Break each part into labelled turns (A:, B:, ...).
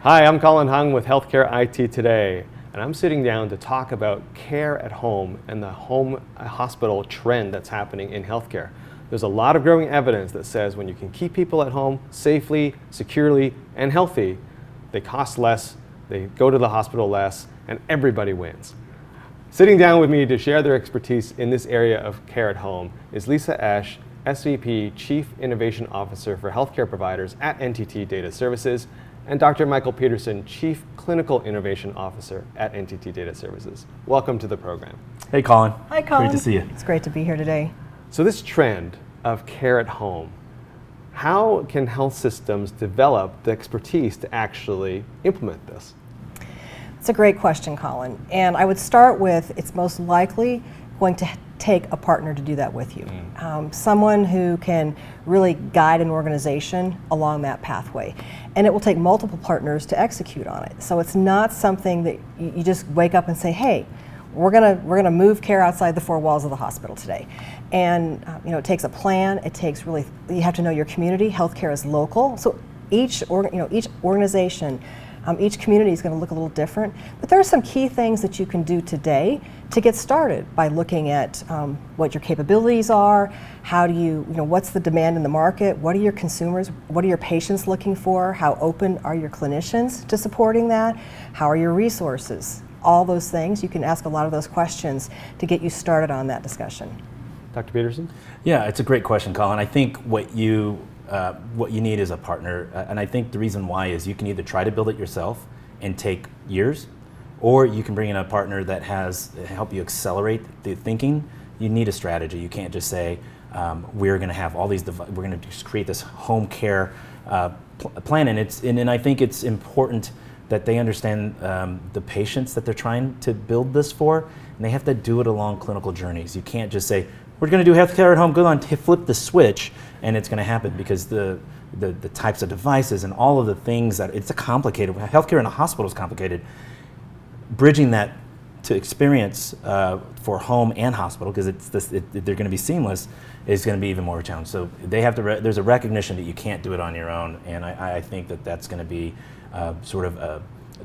A: Hi, I'm Colin Hung with Healthcare IT Today, and I'm sitting down to talk about care at home and the home hospital trend that's happening in healthcare. There's a lot of growing evidence that says when you can keep people at home safely, securely, and healthy, they cost less, they go to the hospital less, and everybody wins. Sitting down with me to share their expertise in this area of care at home is Lisa Esch, SVP Chief Innovation Officer for Healthcare Providers at NTT Data Services, and Dr. Michael Peterson, Chief Clinical Innovation Officer at NTT Data Services. Welcome to the program.
B: Hey, Colin.
C: Hi, Colin.
B: Great to see you.
C: It's great to be here today.
A: So this trend of care at home, how can health systems develop the expertise to actually implement this?
C: It's a great question, Colin. And I would start with it's most likely going to take a partner to do that with you. Someone who can really guide an organization along that pathway. And it will take multiple partners to execute on it. So it's not something that you just wake up and say, hey, we're gonna move care outside the four walls of the hospital today. And it takes a plan. It takes really, you have to know your community. Healthcare is local. So each organization, each community is going to look a little different, but there are some key things that you can do today to get started by looking at what your capabilities are, how do what's the demand in the market, what are your consumers, what are your patients looking for, how open are your clinicians to supporting that, how are your resources, all those things. You can ask a lot of those questions to get you started on that discussion.
A: Dr. Peterson?
B: Yeah, it's a great question, Colin. I think what you need is a partner, and I think the reason why is you can either try to build it yourself and take years, or you can bring in a partner that help you accelerate the thinking. You need a strategy. You can't just say we're going to have all these. We're going to just create this home care plan, and I think it's important that they understand the patients that they're trying to build this for, and they have to do it along clinical journeys. You can't just say we're going to do healthcare at home. Go on, flip the switch, and it's going to happen because the types of devices and all of the things that it's complicated. Healthcare in a hospital is complicated. Bridging that to experience for home and hospital, because they're going to be seamless, is going to be even more challenging. So they have to. There's a recognition that you can't do it on your own, and I think that's going to be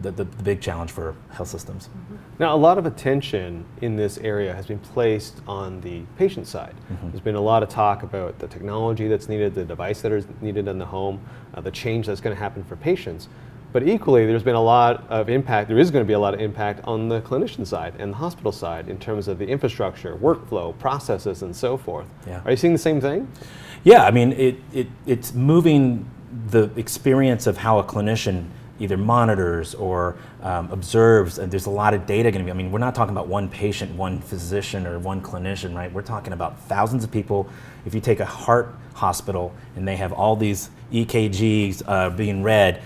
B: the big challenge for health systems.
A: Now, a lot of attention in this area has been placed on the patient side. There's been a lot of talk about the technology that's needed, the device that is needed in the home, the change that's going to happen for patients. But equally, there's been a lot of impact, there is going to be a lot of impact on the clinician side and the hospital side in terms of the infrastructure, workflow, processes, and so forth.
B: Yeah.
A: Are you seeing the same thing?
B: Yeah, I mean, it's moving the experience of how a clinician either monitors or observes, and there's a lot of data going to be. I mean, we're not talking about one patient, one physician, or one clinician, right? We're talking about thousands of people. If you take a heart hospital and they have all these EKGs being read,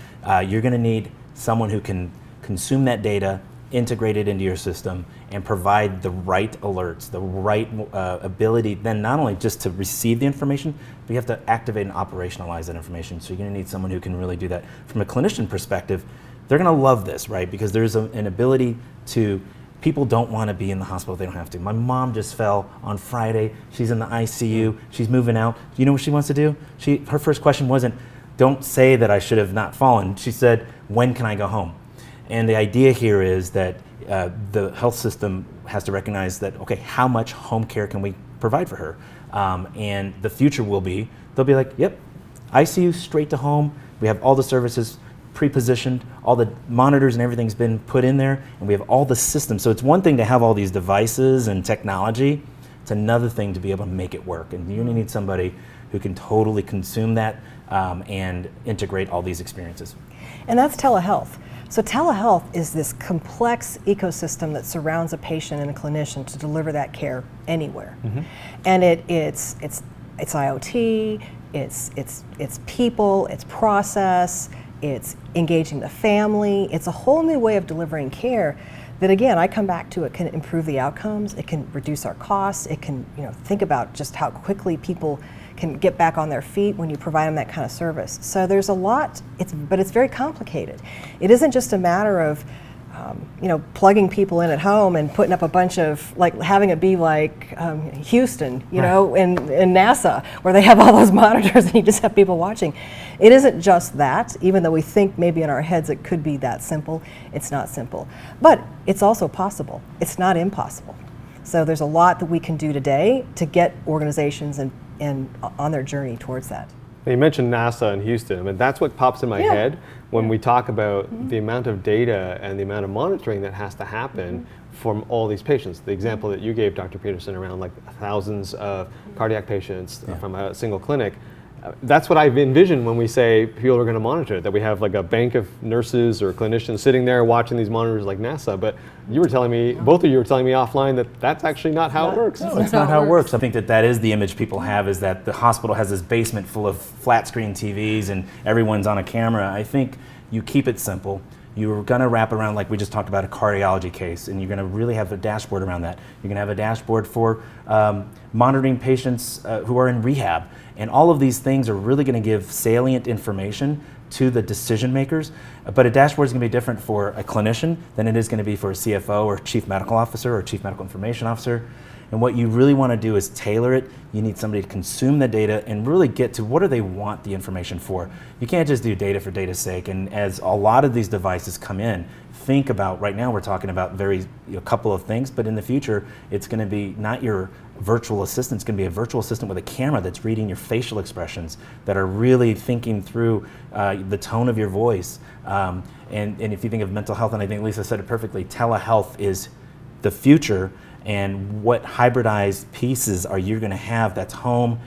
B: you're going to need someone who can consume that data, integrate it into your system, and provide the right alerts, the right ability, then not only just to receive the information, but you have to activate and operationalize that information. So you're going to need someone who can really do that. From a clinician perspective, they're going to love this, right? Because there's an ability to, people don't want to be in the hospital if they don't have to. My mom just fell on Friday. She's in the ICU. She's moving out. You know what she wants to do? Her first question wasn't, don't say that I should have not fallen. She said, when can I go home? And the idea here is that the health system has to recognize that, okay, how much home care can we provide for her? And the future will be, they'll be like, yep, ICU straight to home. We have all the services pre-positioned, all the monitors and everything's been put in there, and we have all the systems. So it's one thing to have all these devices and technology. It's another thing to be able to make it work. And you need somebody who can totally consume that and integrate all these experiences.
C: And that's telehealth. So telehealth is this complex ecosystem that surrounds a patient and a clinician to deliver that care anywhere. And it's IoT, it's people, it's process, it's engaging the family. It's a whole new way of delivering care that, again, I come back to, it can improve the outcomes, it can reduce our costs, it can think about just how quickly people can get back on their feet when you provide them that kind of service. So there's a lot, but it's very complicated. It isn't just a matter of plugging people in at home and putting up a bunch of, like having it be like Houston, in NASA, where they have all those monitors and you just have people watching. It isn't just that, even though we think maybe in our heads it could be that simple. It's not simple. But it's also possible. It's not impossible. So there's a lot that we can do today to get organizations and on their journey towards that.
A: You mentioned NASA and Houston. I mean, that's what pops in my head when we talk about the amount of data and the amount of monitoring that has to happen from all these patients. The example that you gave, Dr. Peterson, around like thousands of cardiac patients from a single clinic. That's what I've envisioned when we say people are going to monitor it, that we have like a bank of nurses or clinicians sitting there watching these monitors like NASA. But you were telling me, both of you were telling me offline, that that's actually not how it works.
B: No, it's not how it works. I think that is the image people have, is that the hospital has this basement full of flat screen TVs and everyone's on a camera. I think you keep it simple. You're going to wrap around, like we just talked about, a cardiology case, and you're going to really have a dashboard around that. You're going to have a dashboard for monitoring patients who are in rehab. And all of these things are really going to give salient information to the decision makers. But a dashboard is going to be different for a clinician than it is going to be for a CFO or chief medical officer or chief medical information officer. And what you really want to do is tailor it. You need somebody to consume the data and really get to what do they want the information for. You can't just do data for data's sake. And as a lot of these devices come in, think about, right now we're talking about a couple of things, but in the future it's going to be not your virtual assistant, it's going to be a virtual assistant with a camera that's reading your facial expressions, that are really thinking through the tone of your voice. And if you think of mental health, and I think Lisa said it perfectly, telehealth is the future. And what hybridized pieces are you going to have that's home,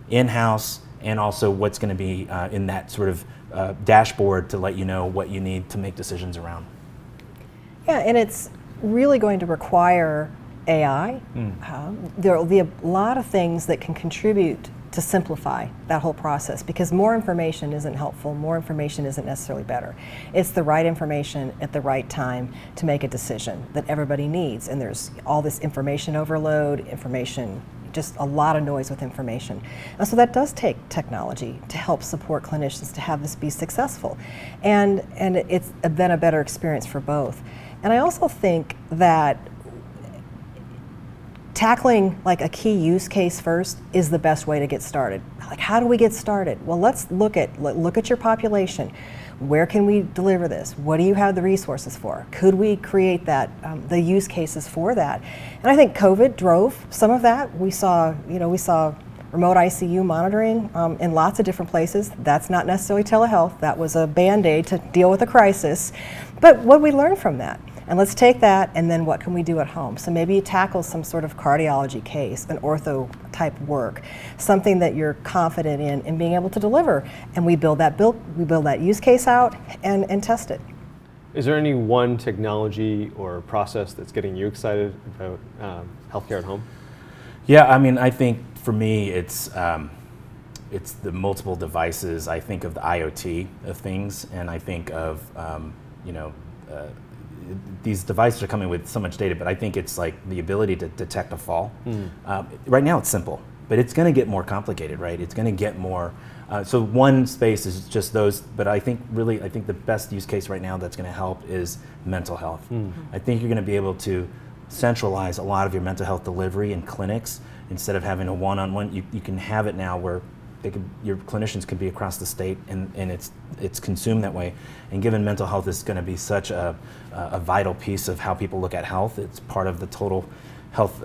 B: in-house, and also what's going to be in that sort of dashboard to let you know what you need to make decisions around.
C: Yeah, and it's really going to require AI. There will be a lot of things that can contribute to simplify that whole process, because more information isn't helpful, more information isn't necessarily better. It's the right information at the right time to make a decision that everybody needs, and there's all this information overload, just a lot of noise with information. And so that does take technology to help support clinicians to have this be successful. And it's then a better experience for both. And I also think that tackling like a key use case first is the best way to get started. Like, how do we get started? Well, let's look at your population. Where can we deliver this? What do you have the resources for? Could we create that, the use cases for that? And I think COVID drove some of that. We saw remote ICU monitoring in lots of different places. That's not necessarily telehealth. That was a Band-Aid to deal with a crisis. But what did we learn from that? And let's take that, and then what can we do at home? So maybe you tackle some sort of cardiology case, an ortho type work, something that you're confident in being able to deliver. And we build that use case out and test it.
A: Is there any one technology or process that's getting you excited about healthcare at home?
B: Yeah, I mean, I think for me, it's the multiple devices. I think of the IoT of things, and I think of these devices are coming with so much data, but I think it's like the ability to detect a fall. Right now it's simple, but it's going to get more complicated, right? It's going to get more. So one space is just those, but I think the best use case right now that's going to help is mental health. I think you're going to be able to centralize a lot of your mental health delivery in clinics instead of having a one-on-one. You can have it now where your clinicians could be across the state, and it's consumed that way. And given mental health is going to be such a vital piece of how people look at health, it's part of the total health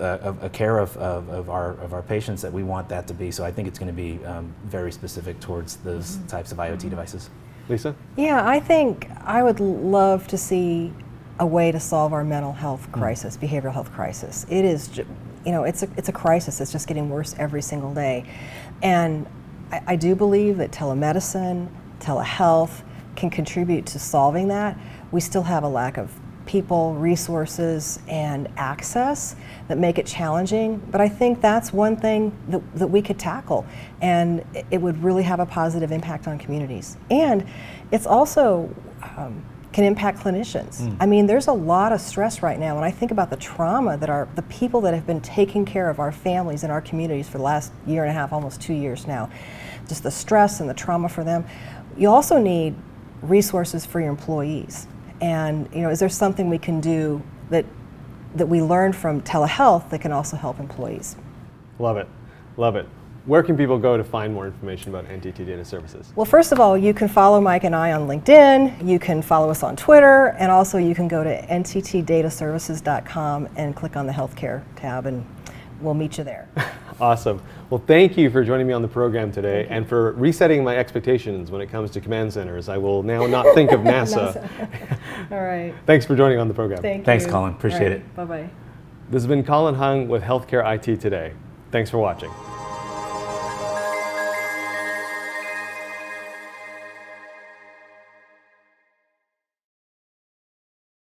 B: care of our patients, that we want that to be. So I think it's going to be very specific towards those types of IoT devices.
A: Lisa?
C: Yeah, I think I would love to see a way to solve our mental health crisis, behavioral health crisis. It is, it's a crisis. It's just getting worse every single day. And I do believe that telemedicine, telehealth can contribute to solving that. We still have a lack of people, resources, and access that make it challenging, but I think that's one thing that we could tackle, and it would really have a positive impact on communities. And it's also can impact clinicians. I mean, there's a lot of stress right now, and I think about the trauma that the people that have been taking care of our families and our communities for the last year and a half, almost 2 years now, just the stress and the trauma for them. You also need resources for your employees. And is there something we can do that we learn from telehealth that can also help employees?
A: Love it. Love it. Where can people go to find more information about NTT Data Services?
C: Well, first of all, you can follow Mike and I on LinkedIn, you can follow us on Twitter, and also you can go to nttdataservices.com and click on the healthcare tab, and we'll meet you there.
A: Awesome. Well, thank you for joining me on the program today and for resetting my expectations when it comes to command centers. I will now not think of NASA.
C: All right.
A: Thanks for joining on the program.
B: Thanks, Colin. Appreciate it.
C: Bye-bye.
A: This has been Colin Hung with Healthcare IT Today. Thanks for watching.